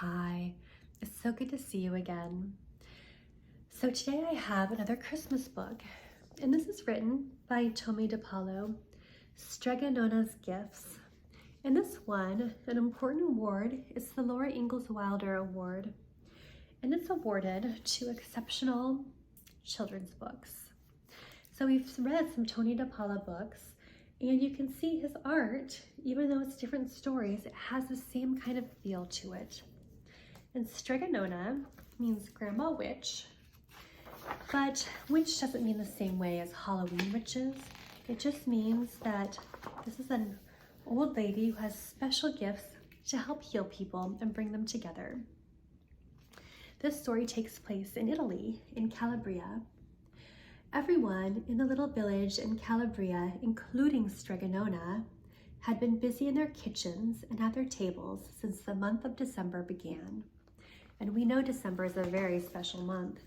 Hi, it's so good to see you again. So today I have another Christmas book, and this is written by Tomie de Paolo, Strega Nona's Gifts. And this one, an important award, is the Laura Ingalls Wilder Award, and it's awarded to exceptional children's books. So we've read some Tomie de Paolo books, and you can see his art, even though it's different stories, it has the same kind of feel to it. And Strega Nona means grandma witch, but witch doesn't mean the same way as Halloween witches. It just means that this is an old lady who has special gifts to help heal people and bring them together. This story takes place in Italy, in Calabria. Everyone in the little village in Calabria, including Strega Nona, had been busy in their kitchens and at their tables since the month of December began. And we know December is a very special month.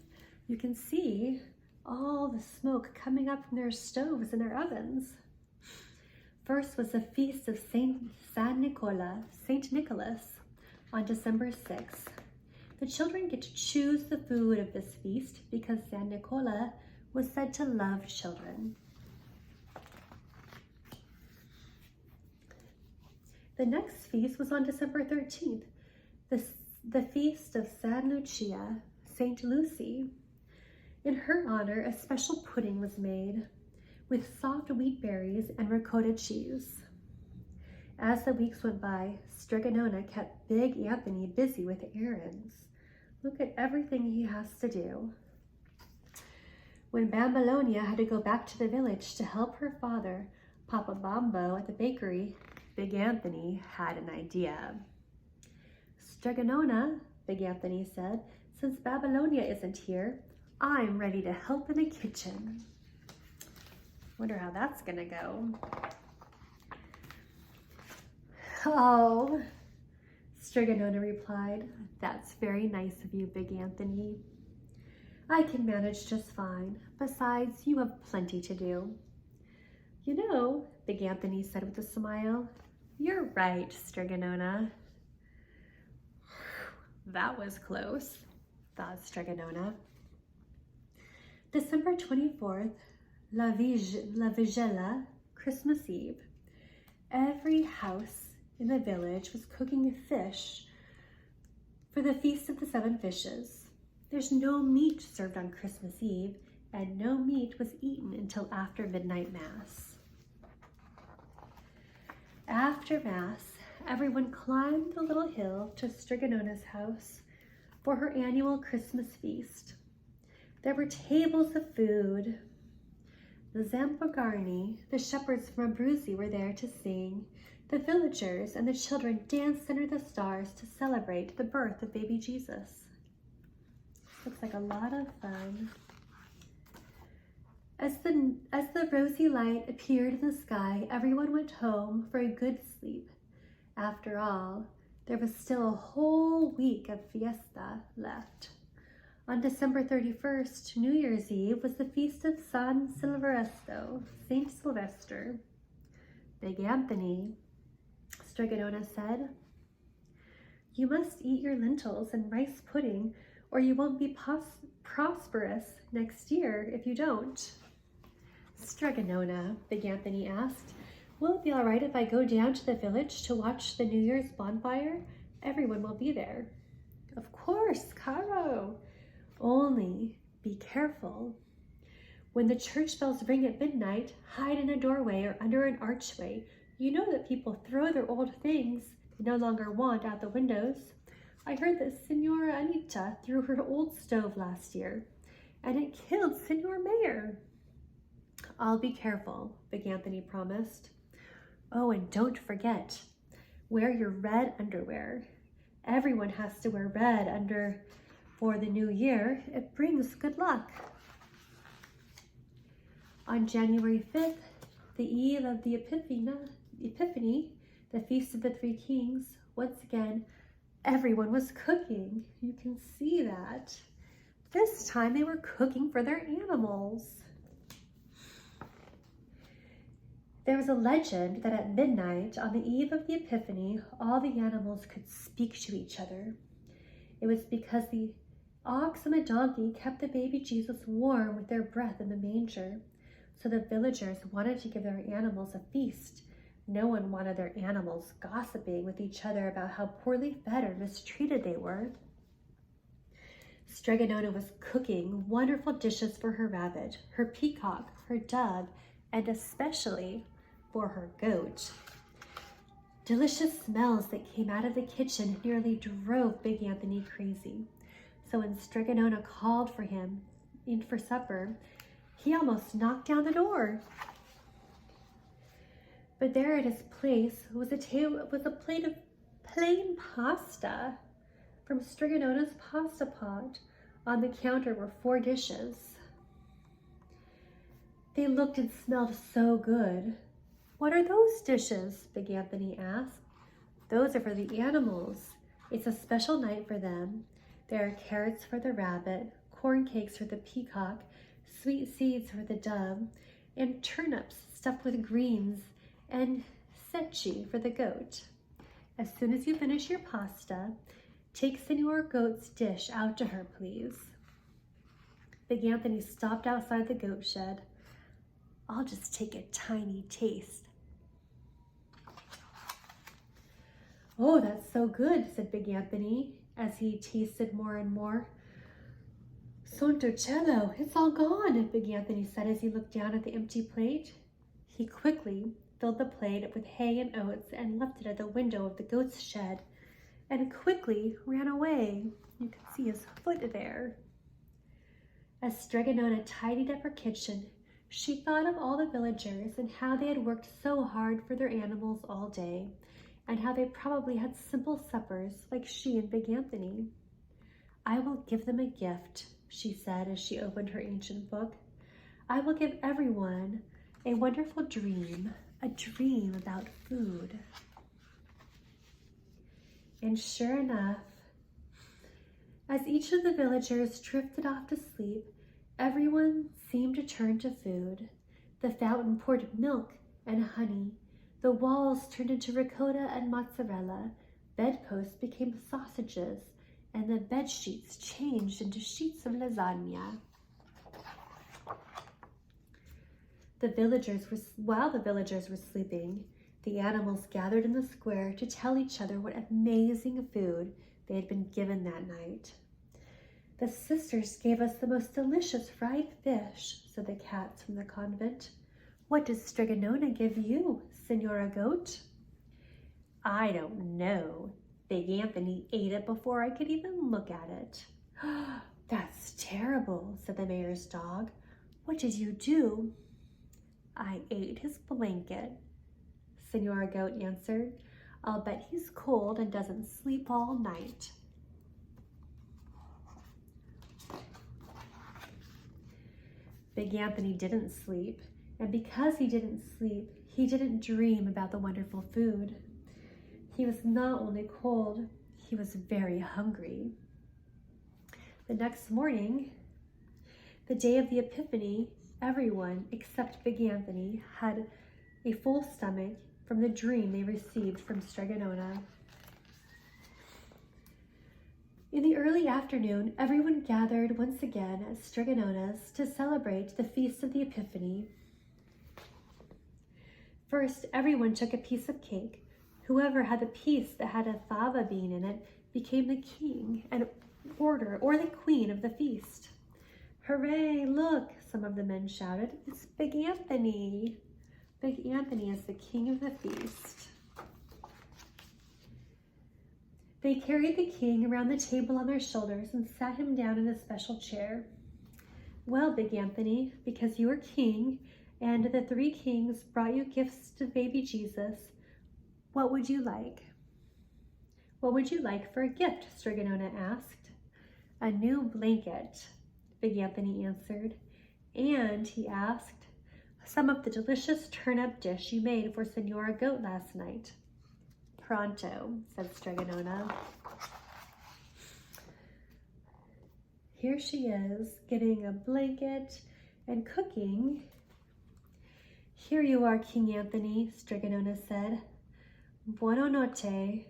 You can see all the smoke coming up from their stoves and their ovens. First was the feast of Saint Nicholas on December 6th. The children get to choose the food of this feast because San Nicola was said to love children. The next feast was on December 13th, the feast of San Lucia, Saint Lucy. In her honor, a special pudding was made with soft wheat berries and ricotta cheese. As the weeks went by, Strega Nona kept Big Anthony busy with errands. Look at everything he has to do. When Bambilonia had to go back to the village to help her father, Papa Bombo, at the bakery, Big Anthony had an idea. Strega Nona, Big Anthony said, since Babylonia isn't here, I'm ready to help in the kitchen. Wonder how that's gonna go. Oh, Strega Nona replied, that's very nice of you, Big Anthony. I can manage just fine. Besides, you have plenty to do. You know, Big Anthony said with a smile, you're right, Strega Nona. That was close, thought Strega Nona. December 24th, La Vigila, Christmas Eve. Every house in the village was cooking fish for the Feast of the Seven Fishes. There's no meat served on Christmas Eve, and no meat was eaten until after midnight mass. After mass, everyone climbed the little hill to Strega Nona's house for her annual Christmas feast. There were tables of food. The Zampogarni, the shepherds from Abruzzi, were there to sing. The villagers and the children danced under the stars to celebrate the birth of baby Jesus. Looks like a lot of fun. As the rosy light appeared in the sky, everyone went home for a good sleep. After all, there was still a whole week of fiesta left. On December 31st, New Year's Eve, was the feast of San Silvestro, Saint Sylvester. Big Anthony, Strega Nona said, you must eat your lentils and rice pudding, or you won't be prosperous next year if you don't. Strega Nona, Big Anthony asked, will it be all right if I go down to the village to watch the New Year's bonfire? Everyone will be there. Of course, Caro. Only be careful. When the church bells ring at midnight, hide in a doorway or under an archway. You know that people throw their old things they no longer want out the windows. I heard that Signora Anita threw her old stove last year, and it killed Signor Mayor. I'll be careful, Big Anthony promised. Oh, and don't forget, wear your red underwear. Everyone has to wear red for the new year. It brings good luck. On January 5th, the eve of the Epiphany, the Feast of the Three Kings, once again, everyone was cooking. You can see that. This time they were cooking for their animals. There was a legend that at midnight, on the eve of the Epiphany, all the animals could speak to each other. It was because the ox and the donkey kept the baby Jesus warm with their breath in the manger. So the villagers wanted to give their animals a feast. No one wanted their animals gossiping with each other about how poorly fed or mistreated they were. Strega Nona was cooking wonderful dishes for her rabbit, her peacock, her dove, and especially for her goat. Delicious smells that came out of the kitchen nearly drove Big Anthony crazy. So when Strega Nona called for him in for supper, he almost knocked down the door. But there at his place was a plate of plain pasta from Strega Nona's pasta pot. On the counter were 4 dishes. They looked and smelled so good. "What are those dishes?" Big Anthony asked. "Those are for the animals. It's a special night for them. There are carrots for the rabbit, corn cakes for the peacock, sweet seeds for the dove, and turnips stuffed with greens, and secchi for the goat. As soon as you finish your pasta, take Senor Goat's dish out to her, please." Big Anthony stopped outside the goat shed. "I'll just take a tiny taste." "Oh, that's so good," said Big Anthony as he tasted more and more. "Santo cielo, it's all gone," Big Anthony said as he looked down at the empty plate. He quickly filled the plate with hay and oats and left it at the window of the goat's shed and quickly ran away. You can see his foot there. As Strega Nona tidied up her kitchen, she thought of all the villagers and how they had worked so hard for their animals all day, and how they probably had simple suppers like she and Big Anthony. "I will give them a gift," she said as she opened her ancient book. "I will give everyone a wonderful dream, a dream about food." And sure enough, as each of the villagers drifted off to sleep, everyone seemed to turn to food. The fountain poured milk and honey. The walls turned into ricotta and mozzarella. Bedposts became sausages, and the bed sheets changed into sheets of lasagna. While the villagers were sleeping, the animals gathered in the square to tell each other what amazing food they had been given that night. "The sisters gave us the most delicious fried fish," said the cats from the convent. "What does Strega Nona give you, Senora Goat?" "I don't know. Big Anthony ate it before I could even look at it." "That's terrible," said the mayor's dog. "What did you do?" "I ate his blanket," Senora Goat answered. "I'll bet he's cold and doesn't sleep all night." Big Anthony didn't sleep, and because he didn't sleep, he didn't dream about the wonderful food. He was not only cold, he was very hungry. The next morning, the day of the Epiphany, everyone except Big Anthony had a full stomach from the dream they received from Strega Nona. In the early afternoon, everyone gathered once again at Strega Nona's to celebrate the Feast of the Epiphany. First, everyone took a piece of cake. Whoever had the piece that had a fava bean in it became the king and or the queen of the feast. "Hooray, look," some of the men shouted. "It's Big Anthony." Big Anthony is the king of the feast. They carried the king around the table on their shoulders and sat him down in a special chair. "Well, Big Anthony, because you are king and the 3 kings brought you gifts to baby Jesus, what would you like?" "What would you like for a gift?" Strega Nona asked. "A new blanket," Big Anthony answered. "And," he asked, "some of the delicious turnip dish you made for Senora Goat last night." "Pronto," said Strega Nona. Here she is, getting a blanket and cooking. "Here you are, King Anthony," Strega Nona said. "Buona notte.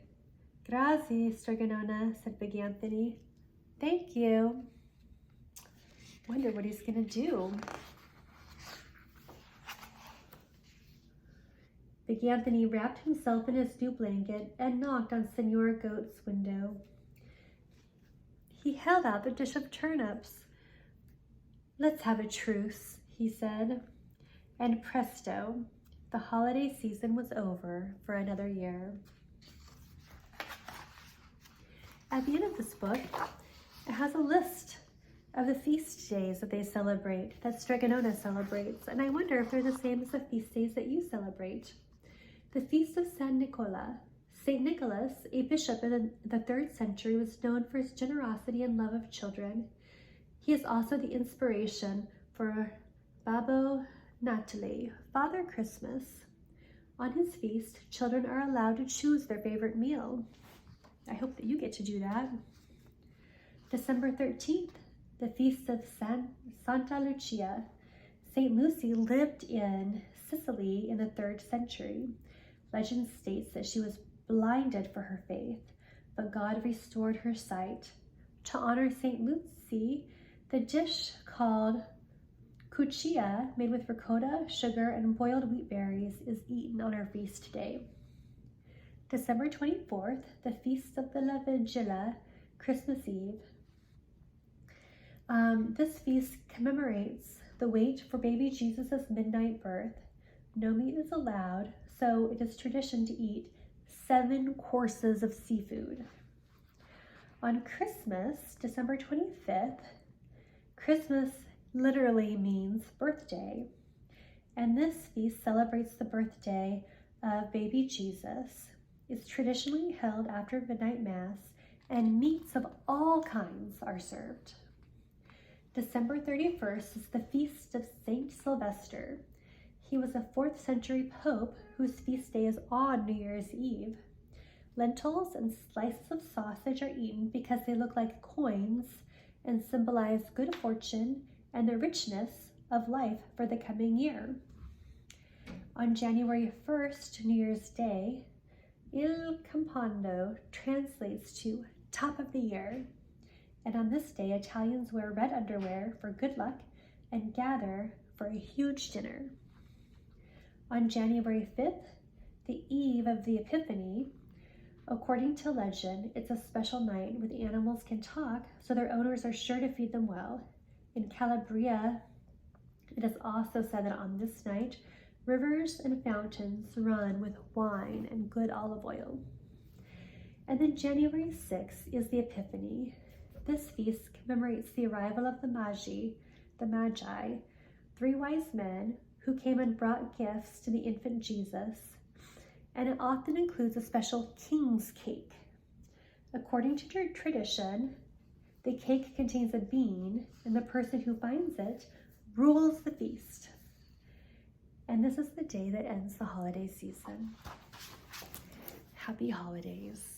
Grazie, Strega Nona, said Big Anthony. Thank you. Wonder what he's gonna do. Big Anthony wrapped himself in his new blanket and knocked on Senor Goat's window. He held out the dish of turnips. Let's have a truce, he said. And presto, the holiday season was over for another year. At the end of this book, it has a list of the feast days that they celebrate, that Strega Nona celebrates, and I wonder if they're the same as the feast days that you celebrate. The Feast of San Nicola. St. Nicholas, a bishop in the 3rd century, was known for his generosity and love of children. He is also the inspiration for Babbo Natale, Father Christmas. On his feast, children are allowed to choose their favorite meal. I hope that you get to do that. December 13th, the Feast of Santa Lucia. St. Lucy lived in Sicily in the 3rd century. Legend states that she was blinded for her faith, but God restored her sight. To honor St. Lucy, the dish called cuccia, made with ricotta, sugar, and boiled wheat berries, is eaten on her feast day. December 24th, the Feast of the Vigilia, Christmas Eve. This feast commemorates the wait for baby Jesus' midnight birth. No meat is allowed, so it is tradition to eat 7 courses of seafood. On Christmas, December 25th, Christmas literally means birthday, and this feast celebrates the birthday of baby Jesus. It's traditionally held after midnight mass, and meats of all kinds are served. December 31st is the Feast of Saint Sylvester. He was a 4th century pope whose feast day is on New Year's Eve. Lentils and slices of sausage are eaten because they look like coins and symbolize good fortune and the richness of life for the coming year. On January 1st, New Year's Day, Il Campano translates to top of the year. And on this day, Italians wear red underwear for good luck and gather for a huge dinner. On January 5th, the eve of the Epiphany, according to legend, it's a special night when the animals can talk, so their owners are sure to feed them well. In Calabria, it is also said that on this night, rivers and fountains run with wine and good olive oil. And then January 6th is the Epiphany. This feast commemorates the arrival of the Magi, 3 wise men who came and brought gifts to the infant Jesus, and it often includes a special king's cake. According to tradition, the cake contains a bean, and the person who finds it rules the feast. And this is the day that ends the holiday season. Happy holidays.